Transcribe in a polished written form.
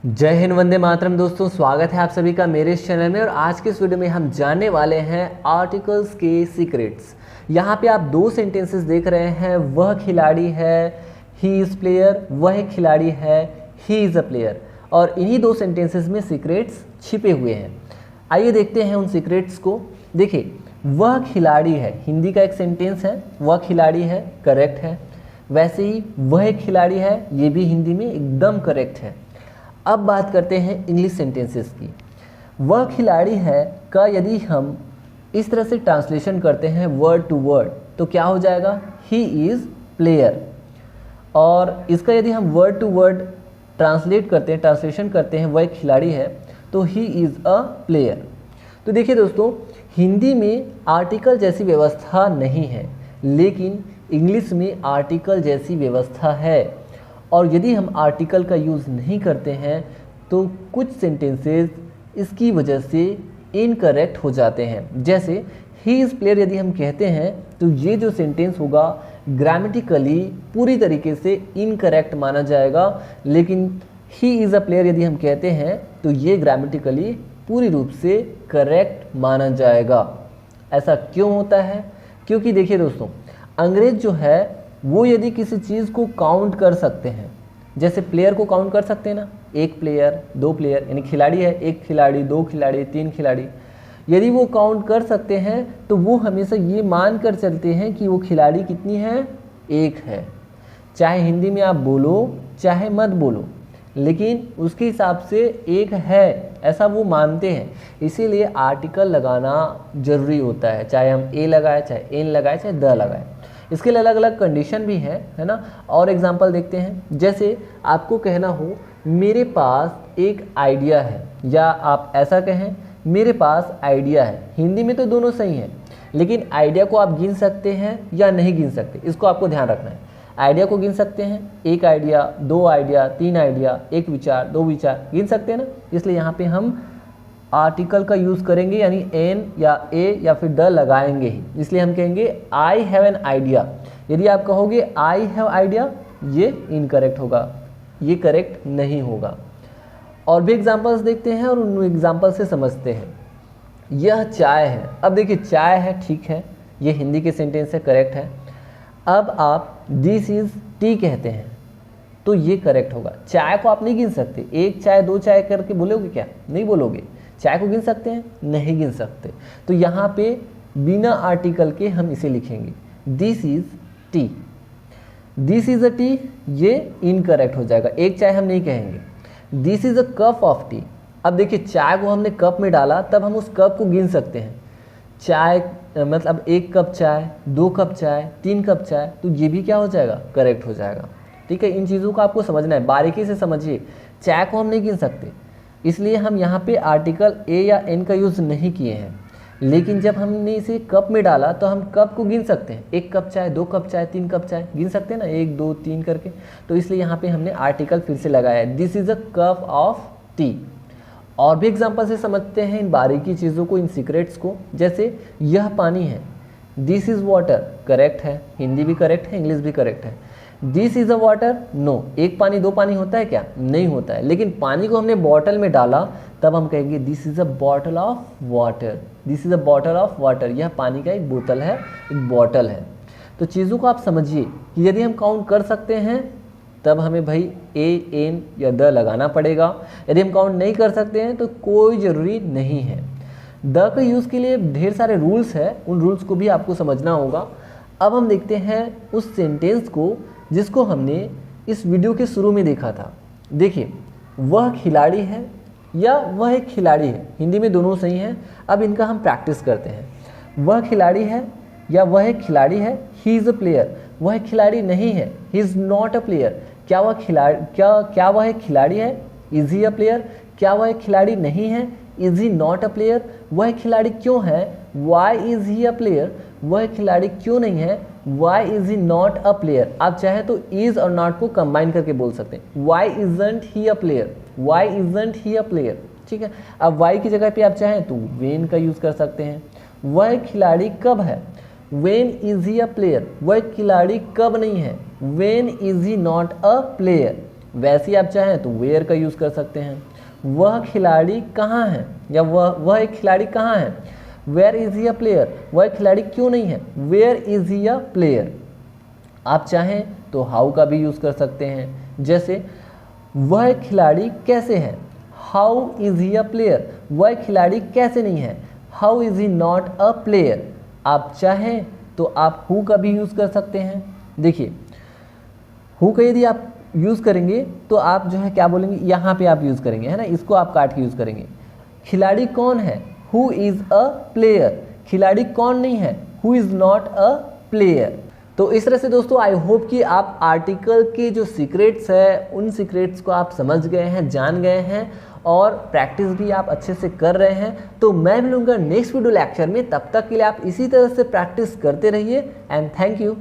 जय हिंद, वंदे मातरम। दोस्तों, स्वागत है आप सभी का मेरे इस चैनल में। और आज के इस वीडियो में हम जानने वाले हैं आर्टिकल्स के सीक्रेट्स। यहाँ पे आप दो सेंटेंसेस देख रहे हैं, वह खिलाड़ी है, ही इज़ प्लेयर, वह खिलाड़ी है, ही इज़ अ प्लेयर। और इन्हीं दो सेंटेंसेस में सीक्रेट्स छिपे हुए हैं। आइए देखते हैं उन सीक्रेट्स को। देखिए, वह खिलाड़ी है हिंदी का एक सेंटेंस है, वह खिलाड़ी है करेक्ट है। वैसे ही वह खिलाड़ी है ये भी हिंदी में एकदम करेक्ट है। अब बात करते हैं इंग्लिश सेंटेंसेस की। वह खिलाड़ी है का यदि हम इस तरह से ट्रांसलेशन करते हैं वर्ड टू वर्ड तो क्या हो जाएगा, ही इज़ प्लेयर। और इसका यदि हम वर्ड टू वर्ड ट्रांसलेशन करते हैं वह खिलाड़ी है तो ही इज़ अ प्लेयर। तो देखिए दोस्तों, हिंदी में आर्टिकल जैसी व्यवस्था नहीं है, लेकिन इंग्लिश में आर्टिकल जैसी व्यवस्था है। और यदि हम आर्टिकल का यूज़ नहीं करते हैं तो कुछ सेंटेंसेस इसकी वजह से इनकरेक्ट हो जाते हैं। जैसे ही इज़ प्लेयर यदि हम कहते हैं तो ये जो सेंटेंस होगा ग्रामेटिकली पूरी तरीके से इनकरेक्ट माना जाएगा, लेकिन ही इज़ अ प्लेयर यदि हम कहते हैं तो ये ग्रामेटिकली पूरी रूप से करेक्ट माना जाएगा। ऐसा क्यों होता है? क्योंकि देखिए दोस्तों, अंग्रेज जो है वो यदि किसी चीज़ को काउंट कर सकते हैं, जैसे प्लेयर को काउंट कर सकते हैं ना, एक प्लेयर, दो प्लेयर, यानी खिलाड़ी है, एक खिलाड़ी, दो खिलाड़ी, तीन खिलाड़ी, यदि वो काउंट कर सकते हैं तो वो हमेशा ये मान कर चलते हैं कि वो खिलाड़ी कितनी है, एक है। चाहे हिंदी में आप बोलो चाहे मत बोलो, लेकिन उसके हिसाब से एक है, ऐसा वो मानते हैं। इसीलिए आर्टिकल लगाना जरूरी होता है, चाहे हम ए लगाए, चाहे एन लगाए, चाहे द लगाए। इसके लिए अलग अलग कंडीशन भी है ना। और एग्जांपल देखते हैं। जैसे आपको कहना हो मेरे पास एक आइडिया है, या आप ऐसा कहें मेरे पास आइडिया है। हिंदी में तो दोनों सही हैं, लेकिन आइडिया को आप गिन सकते हैं या नहीं गिन सकते, इसको आपको ध्यान रखना है। आइडिया को गिन सकते हैं, एक आइडिया, दो आइडिया, तीन आइडिया, एक विचार, दो विचार, गिन सकते हैं ना। इसलिए यहाँ पे हम आर्टिकल का यूज़ करेंगे, यानी एन या ए या फिर द लगाएंगे ही। इसलिए हम कहेंगे आई हैव एन आइडिया। यदि आप कहोगे आई हैव आइडिया, ये इनकरेक्ट होगा, ये करेक्ट नहीं होगा। और भी एग्जांपल्स देखते हैं और उन एग्जांपल से समझते हैं। यह चाय है। अब देखिए, चाय है, ठीक है, ये हिंदी के सेंटेंस से करेक्ट है। अब आप दिस इज़ टी कहते हैं तो ये करेक्ट होगा। चाय को आप नहीं गिन सकते, एक चाय दो चाय करके बोलोगे क्या? नहीं बोलोगे। चाय को गिन सकते हैं? नहीं गिन सकते। तो यहाँ पे बिना आर्टिकल के हम इसे लिखेंगे this is T. This is a T, ये इनकरेक्ट हो जाएगा, एक चाय हम नहीं कहेंगे। This is a cup of T. अब देखिए, चाय को हमने कप में डाला तब हम उस कप को गिन सकते हैं। चाय मतलब एक कप चाय, दो कप चाय, तीन कप चाय, तो ये भी क्या हो जाएगा, करेक्ट हो जाएगा। ठीक है, इन चीज़ों को आपको समझना है, बारीकी से समझिए। चाय को हम नहीं गिन सकते, इसलिए हम यहाँ पे आर्टिकल ए या एन का यूज़ नहीं किए हैं। लेकिन जब हमने इसे कप में डाला तो हम कप को गिन सकते हैं, एक कप चाय, दो कप चाय, तीन कप चाय, गिन सकते हैं ना, एक दो तीन करके। तो इसलिए यहाँ पे हमने आर्टिकल फिर से लगाया है, this is a cup of T. और भी एग्जांपल से समझते हैं इन बारीकी चीज़ों को, इन सीक्रेट्स को। जैसे यह पानी है, दिस इज़ वाटर, करेक्ट है, हिंदी भी करेक्ट है, इंग्लिश भी करेक्ट है। This is a water, no, एक पानी दो पानी होता है क्या? नहीं होता है। लेकिन पानी को हमने बॉटल में डाला तब हम कहेंगे this is a bottle of water. This is a bottle of water, यह पानी का एक बोतल है, एक बॉटल है। तो चीज़ों को आप समझिए कि यदि हम काउंट कर सकते हैं तब हमें भाई ए, एन या द लगाना पड़ेगा। यदि हम काउंट नहीं कर सकते हैं तो कोई ज़रूरी नहीं है। द के यूज़ के लिए ढेर सारे रूल्स हैं, उन रूल्स को भी आपको समझना होगा। अब हम देखते हैं उस सेंटेंस को जिसको हमने इस वीडियो के शुरू में देखा था। देखिए, वह खिलाड़ी है या वह एक खिलाड़ी है, हिंदी में दोनों सही हैं। अब इनका हम प्रैक्टिस करते हैं। वह खिलाड़ी है या वह एक खिलाड़ी है, ही इज़ अ प्लेयर। वह एक खिलाड़ी नहीं है, he is not a player. क्या वह एक खिलाड़ी है, इज़ ही अ प्लेयर? क्या वह एक खिलाड़ी नहीं है, is he not a player? वह खिलाड़ी क्यों है, why is he a player? वह खिलाड़ी क्यों नहीं है, why is he not a player? आप चाहे तो इज़ और नॉट को कंबाइन करके बोल सकते हैं, why isn't he a player, why isn't he a player. ठीक है, अब वाई की जगह पे आप चाहें तो वेन का यूज़ कर सकते हैं। वह खिलाड़ी कब है, when is he a player? वह खिलाड़ी कब नहीं है, when is he not a player? वैसे ही आप चाहें तो वेयर का यूज़ कर सकते हैं। वह खिलाड़ी कहाँ है, या वह एक खिलाड़ी कहाँ है। Where is he a player, वह एक खिलाड़ी क्यों नहीं है। Where is he a player. आप चाहें तो हाउ का भी यूज़ कर सकते हैं। जैसे वह एक खिलाड़ी कैसे है, how is he a player. वह एक खिलाड़ी कैसे नहीं है, how is he not a player. आप चाहें तो आप हु का भी यूज़ कर सकते हैं। देखिए हु का यदि आप यूज़ करेंगे तो आप जो है क्या बोलेंगे, यहाँ पे आप यूज़ करेंगे, है ना, इसको आप काट के यूज़ करेंगे। खिलाड़ी कौन है, हु इज़ अ प्लेयर। खिलाड़ी कौन नहीं है, who is not a player. तो इस तरह से दोस्तों आई होप कि आप आर्टिकल के जो सीक्रेट्स है उन सीक्रेट्स को आप समझ गए हैं, जान गए हैं, और प्रैक्टिस भी आप अच्छे से कर रहे हैं। तो मैं मिलूंगा नेक्स्ट वीडियो लेक्चर में, तब तक के लिए आप इसी तरह से प्रैक्टिस करते रहिए एंड थैंक यू।